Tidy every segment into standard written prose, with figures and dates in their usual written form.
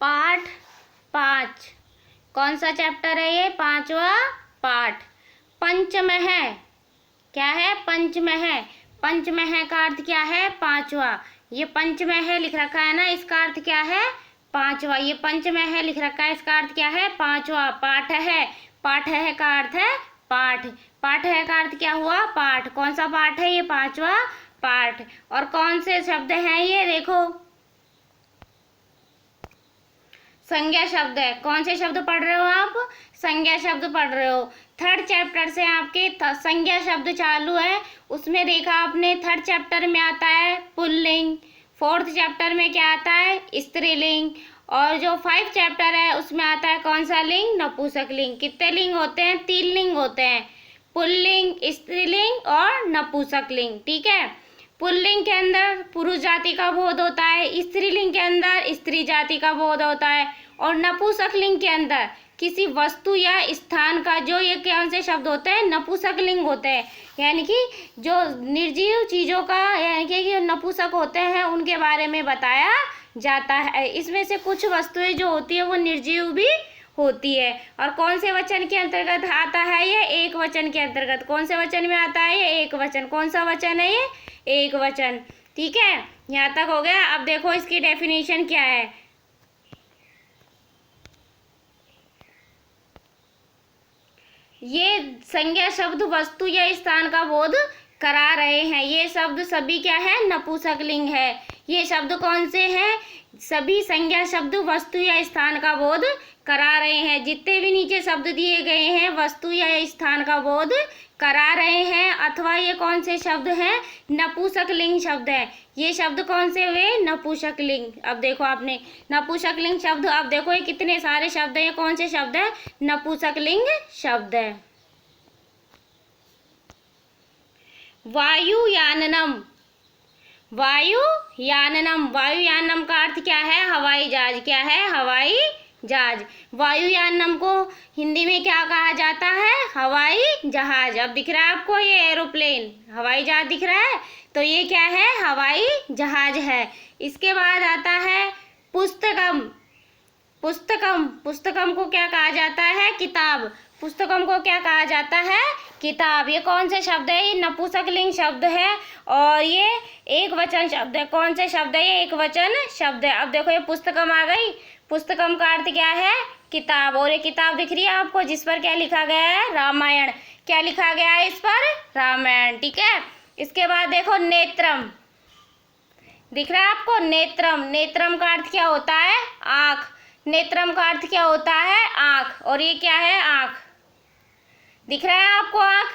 पाठ 5। कौन सा चैप्टर है ये? 5वां पाठ। पंचमह क्या है? पंचमह। पंचमह का अर्थ क्या है? 5वां। ये पंचमह लिख रखा है ना, इसका अर्थ क्या है? 5वां। ये पंचमह लिख रखा है, इसका अर्थ क्या है? 5वां। पाठ है, पाठ है का अर्थ है पाठ। पाठ है का अर्थ क्या हुआ? पाठ। कौन सा पाठ है ये? 5वां पाठ। और कौन से शब्द हैं ये? देखो, संज्ञा शब्द है। कौन से शब्द पढ़ रहे हो आप? संज्ञा शब्द पढ़ रहे हो। थर्ड चैप्टर से आपके संज्ञा शब्द चालू है। उसमें देखा आपने, थर्ड चैप्टर में आता है पुल्लिंग, फोर्थ चैप्टर में क्या आता है? स्त्रीलिंग, और जो 5 चैप्टर है उसमें आता है कौन सा लिंग? नपुंसक लिंग। कितने लिंग होते हैं? 3 लिंग होते हैं, पुल्लिंग, स्त्रीलिंग और नपुंसक लिंग। ठीक है। पुल्लिंग के अंदर पुरुष जाति का बोध होता है, स्त्रीलिंग के अंदर स्त्री जाति का बोध होता है, और नपुंसक लिंग के अंदर किसी वस्तु या स्थान का, जो ये कौन से शब्द होते हैं? नपुंसक लिंग होते हैं। यानी कि जो निर्जीव चीज़ों का, यानी कि नपुंसक होते हैं, उनके बारे में बताया जाता है। इसमें से कुछ वस्तुएं जो होती है वो निर्जीव भी होती है। और कौन से वचन के अंतर्गत आता है ये? एक वचन के अंतर्गत। कौन से वचन में आता है ये? एक वचन। कौन सा वचन है ये? एक वचन। ठीक है, यहाँ तक हो गया। अब देखो इसकी डेफिनेशन क्या है। ये संज्ञा शब्द वस्तु या स्थान का बोध करा रहे हैं। ये शब्द सभी क्या है? नपुंसक लिंग है। ये शब्द कौन से हैं? सभी संज्ञा शब्द वस्तु या स्थान का बोध करा रहे हैं। जितने भी नीचे शब्द दिए गए हैं वस्तु या स्थान का बोध करा रहे हैं। अथवा ये कौन से शब्द हैं? नपुंसक लिंग शब्द है। ये शब्द कौन से हुए? नपुंसक लिंग। अब देखो आपने नपुंसक लिंग शब्द, अब देखो ये कितने सारे शब्द हैं। कौन से शब्द है? नपुंसक लिंग शब्द है। वायुयाननम। वायुयाननम, वायुयानम का अर्थ क्या है? हवाई जहाज। क्या है? हवाई जहाज। वायुयानम को हिंदी में क्या कहा जाता है? हवाई जहाज। अब दिख रहा है आपको ये एरोप्लेन, हवाई जहाज दिख रहा है, तो ये क्या है? हवाई जहाज है। इसके बाद आता है पुस्तकम। पुस्तकम, पुस्तकम को क्या कहा जाता है? किताब। पुस्तकम को क्या कहा जाता है? किताब। ये कौन से शब्द है? ये नपुंसक लिंग शब्द है, और ये एक वचन शब्द है। कौन से शब्द है? ये एक वचन शब्द है। अब देखो ये पुस्तकम आ गई। पुस्तकम का अर्थ क्या है? किताब। और ये किताब दिख रही है आपको, जिस पर क्या लिखा गया है? रामायण। क्या लिखा गया है इस पर? रामायण। ठीक है। इसके बाद देखो नेत्रम, दिख रहा है आपको? नेत्रम। नेत्रम का अर्थ क्या होता है? आँख। नेत्रम का अर्थ क्या होता है? आँख। और ये क्या है? आँख। दिख रहा है आपको? आँख।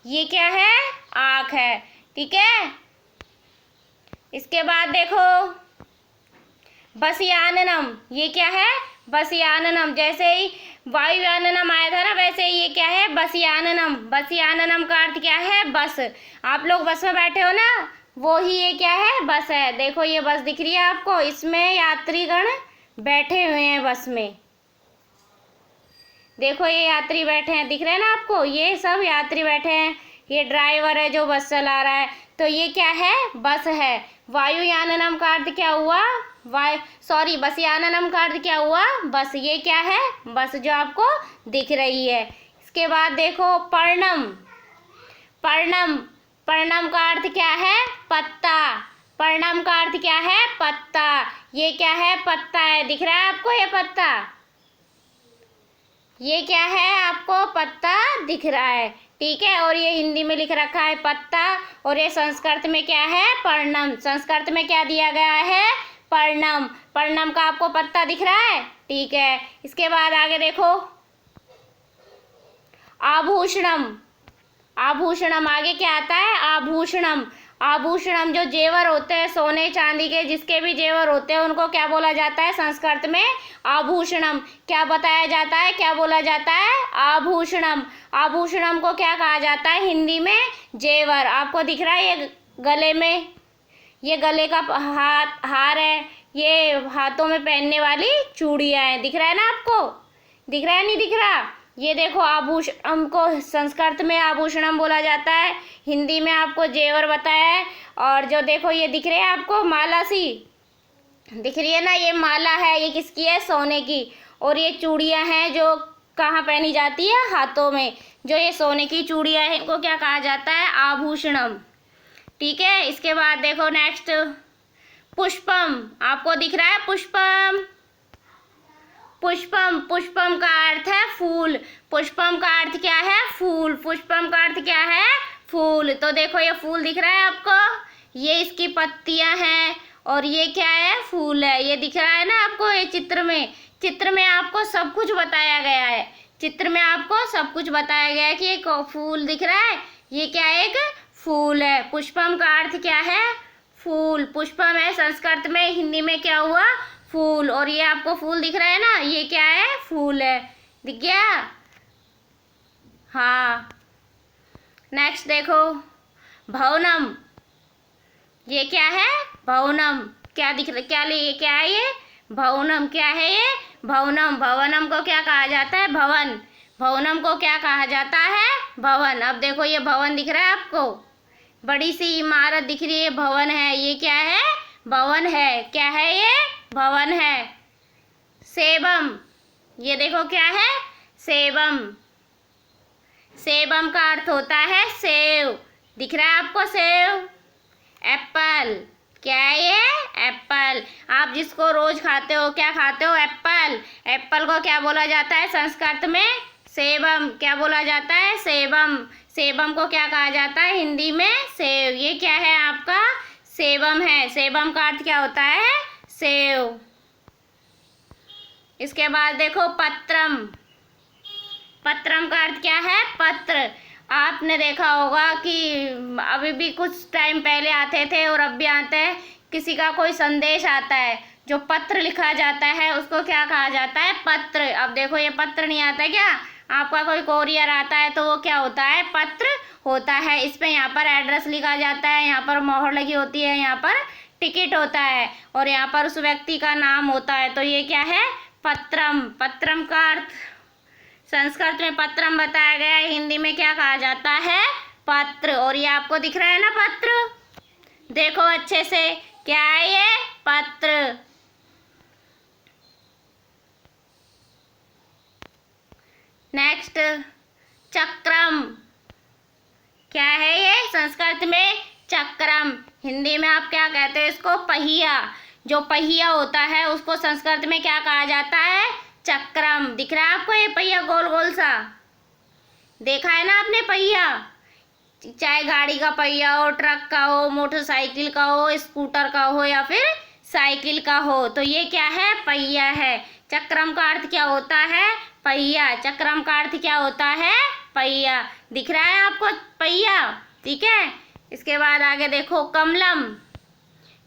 ये क्या है? आँख है। ठीक है। इसके बाद देखो बसयाननम। ये क्या है? बसयाननम। जैसे ही वायुयाननम आया था ना, वैसे ही ये क्या है? बसयाननम। बसयाननम का अर्थ क्या है? बस। आप लोग बस में बैठे हो ना, वो ही ये क्या है? बस है। देखो ये बस दिख रही है आपको, इसमें यात्रीगण बैठे हुए हैं बस में। देखो ये यात्री बैठे हैं, दिख रहे हैं ना आपको? ये सब यात्री बैठे हैं। ये ड्राइवर है जो बस चला रहा है। तो ये क्या है? बस है। वायुयाननम का अर्थ क्या हुआ? बसयाननम का अर्थ क्या हुआ? बस। ये क्या है? बस जो आपको दिख रही है। इसके बाद देखो पर्णम। पर्णम, पर्णम का अर्थ क्या है? पत्ता। पर्णम का अर्थ क्या है? पत्ता। ये क्या है? पत्ता है। दिख रहा है आपको ये पत्ता? ये क्या है? आपको पत्ता दिख रहा है। ठीक है। और ये हिंदी में लिख रखा है पत्ता, और ये संस्कृत में क्या है? पर्णम। संस्कृत में क्या दिया गया है? पर्णम। पर्णम का आपको पत्ता दिख रहा है? ठीक है। इसके बाद आगे देखो आभूषणम। आभूषणम आगे क्या आता है? आभूषणम। आभूषणम जो जेवर होते हैं सोने चांदी के, जिसके भी जेवर होते हैं, उनको क्या बोला जाता है संस्कृत में? आभूषणम। क्या बताया जाता है? क्या बोला जाता है? आभूषणम। आभूषणम को क्या कहा जाता है हिंदी में? जेवर। आपको दिख रहा है ये गले में, ये गले का हार है, ये हाथों में पहनने वाली चूड़ियाँ हैं। दिख रहा है ना आपको? दिख रहा है नहीं दिख रहा? ये देखो आभूषणम को संस्कृत में आभूषणम बोला जाता है, हिंदी में आपको जेवर बताया है। और जो देखो ये दिख रहे हैं आपको माला सी, दिख रही है ना, ये माला है, ये किसकी है? सोने की। और ये चूड़ियाँ हैं जो कहाँ पहनी जाती है? हाथों में। जो ये सोने की चूड़ियाँ हैं इनको क्या कहा जाता है? आभूषणम। ठीक है, इसके बाद देखो नेक्स्ट, पुष्पम। आपको दिख रहा है पुष्पम? पुष्पम, पुष्पम का अर्थ है फूल। पुष्पम का अर्थ क्या है? फूल। पुष्पम का अर्थ क्या है? फूल। तो देखो ये फूल दिख रहा है आपको, ये इसकी पत्तियां हैं और ये क्या है? फूल है। ये दिख रहा है ना आपको ये चित्र में? चित्र में आपको सब कुछ बताया गया है। चित्र में आपको सब कुछ बताया गया है कि एक फूल दिख रहा है, ये क्या है? एक फूल है। पुष्पम का अर्थ क्या है? फूल। पुष्पम है संस्कृत में, हिंदी में क्या हुआ? फूल। और ये आपको फूल दिख रहा है ना, ये क्या है? फूल है। दिख गया? हाँ। नेक्स्ट देखो, भवनम। ये क्या है? भवनम। क्या दिख रहा? क्या है ये? भवनम। क्या है ये? भवनम। भवनम को क्या कहा जाता है? भवन। भवनम को क्या कहा जाता है? भवन। अब देखो ये भवन दिख रहा है आपको, बड़ी सी इमारत दिख रही है, भवन है। ये क्या है? भवन है। क्या है ये? भवन है। सेबम। ये देखो क्या है? सेबम। सेबम का अर्थ होता है सेव। दिख रहा है आपको? सेव। एप्पल। क्या है ये? एप्पल। आप जिसको रोज खाते हो, क्या खाते हो? एप्पल। एप्पल को क्या बोला जाता है संस्कृत में? सेबम। क्या बोला जाता है? सेबम। सेबम को क्या कहा जाता है हिंदी में? सेव। ये क्या है आपका? सेबम है। सेबम का अर्थ क्या होता है? सेव। इसके बाद देखो, पत्रम। पत्रम का अर्थ क्या है? पत्र। आपने देखा होगा कि अभी भी कुछ टाइम पहले आते थे और अब भी आते हैं, किसी का कोई संदेश आता है, जो पत्र लिखा जाता है उसको क्या कहा जाता है? पत्र। अब देखो ये पत्र नहीं आता क्या? आपका कोई कोरियर आता है तो वो क्या होता है? पत्र होता है। इस पे यहाँ पर एड्रेस लिखा जाता है, यहाँ पर मोहर लगी होती है, यहाँ पर टिकट होता है और यहाँ पर उस व्यक्ति का नाम होता है। तो ये क्या है? पत्रम। पत्रम का अर्थ संस्कृत में पत्रम बताया गया है, हिंदी में क्या कहा जाता है? पत्र। और ये आपको दिख रहा है ना पत्र? देखो अच्छे से, क्या है ये? पत्र। नेक्स्ट, चक्रम। क्या है ये संस्कृत में? चक्रम। हिंदी में आप क्या कहते हो इसको? पहिया। जो पहिया होता है उसको संस्कृत में क्या कहा जाता है? चक्रम। दिख रहा है आपको ये पहिया गोल गोल सा? देखा है ना आपने पहिया? चाहे गाड़ी का पहिया हो, ट्रक का हो, मोटरसाइकिल का हो, स्कूटर का हो या फिर साइकिल का हो, तो ये क्या है? पहिया है। चक्रम का अर्थ क्या होता है? पहिया। चक्रम का अर्थ क्या होता है? पहिया। दिख रहा है आपको पहिया? ठीक है। इसके बाद आगे देखो, कमलम।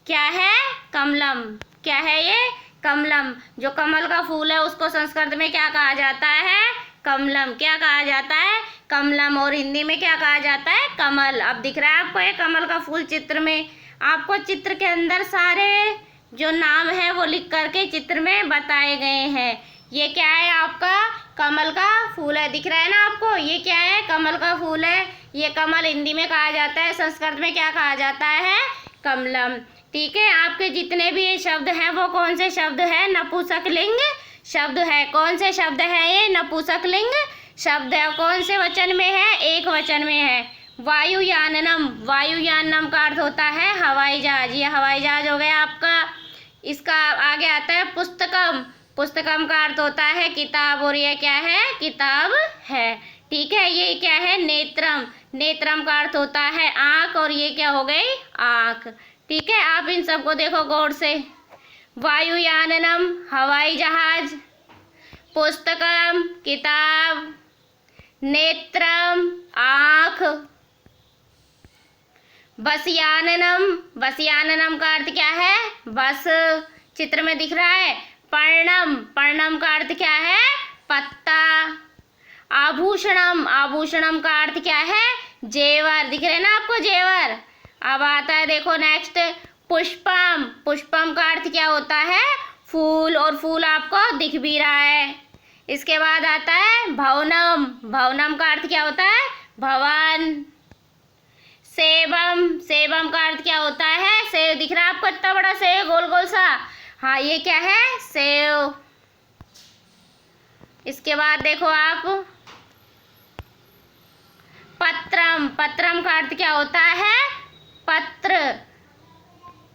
क्या है? कमलम। क्या है ये? कमलम। जो कमल का फूल है उसको संस्कृत में क्या कहा जाता है? कमलम। क्या कहा जाता है? कमलम। और हिंदी में क्या कहा जाता है? कमल। अब दिख रहा है आपको ये कमल का फूल चित्र में? आपको चित्र के अंदर सारे जो नाम है वो लिख करके चित्र में बताए गए हैं। ये क्या है आपका? कमल का फूल है। दिख रहा है ना आपको? ये क्या है? कमल का फूल है। ये कमल हिंदी में कहा जाता है, संस्कृत में क्या कहा जाता है? कमलम। ठीक है। आपके जितने भी ये शब्द हैं वो कौन से शब्द है? नपुंसकलिंग शब्द है। कौन से शब्द है ये? नपुंसकलिंग शब्द है। कौन से वचन में है? एक वचन में है। वायुयाननम। वायुयाननम का अर्थ होता है हवाई जहाज। ये हवाई जहाज हो गया आपका। इसका आगे आता है पुस्तकम। पुस्तकम का अर्थ होता है किताब और ये क्या है? किताब है। ठीक है। ये क्या है? नेत्रम। नेत्रम का अर्थ होता है आँख और ये क्या हो गई? आँख। ठीक है। आप इन सबको देखो गौर से। वायुयाननम हवाई जहाज, पुस्तकम किताब, नेत्रम आँख, बसयाननम। बसयाननम का अर्थ क्या है? बस। चित्र में दिख रहा है। पर्णम। पर्णम का अर्थ क्या है? पत्ता। आभूषणम। आभूषणम का अर्थ क्या है? जेवर। दिख रहे ना आपको? जेवर। अब आता है देखो नेक्स्ट, पुष्पम। पुष्पम का अर्थ क्या होता है? फूल। और फूल आपको दिख भी रहा है। इसके बाद आता है भवनम। भवनम का अर्थ क्या होता है? भवन। सेबम। सेबम का अर्थ क्या होता है? सेब। दिख रहा है आपको? इतना बड़ा सेब गोल गोल सा? हाँ, ये क्या है? सेव। इसके बाद देखो आप, पत्रम। पत्रम का अर्थ क्या होता है? पत्र।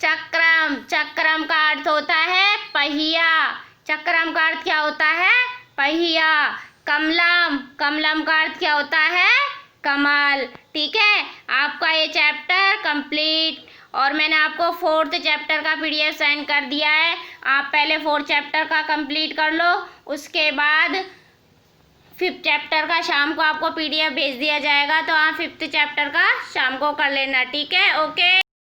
चक्रम। चक्रम का अर्थ होता है पहिया। चक्रम का अर्थ क्या होता है? पहिया। कमलम। कमलम का अर्थ क्या होता है? कमल। ठीक है, आपका ये चैप्टर कंप्लीट। और मैंने आपको 4th चैप्टर का PDF सेंड कर दिया है। आप पहले 4th चैप्टर का कंप्लीट कर लो, उसके बाद 5th चैप्टर का शाम को आपको PDF भेज दिया जाएगा, तो आप 5th चैप्टर का शाम को कर लेना। ठीक है, ओके।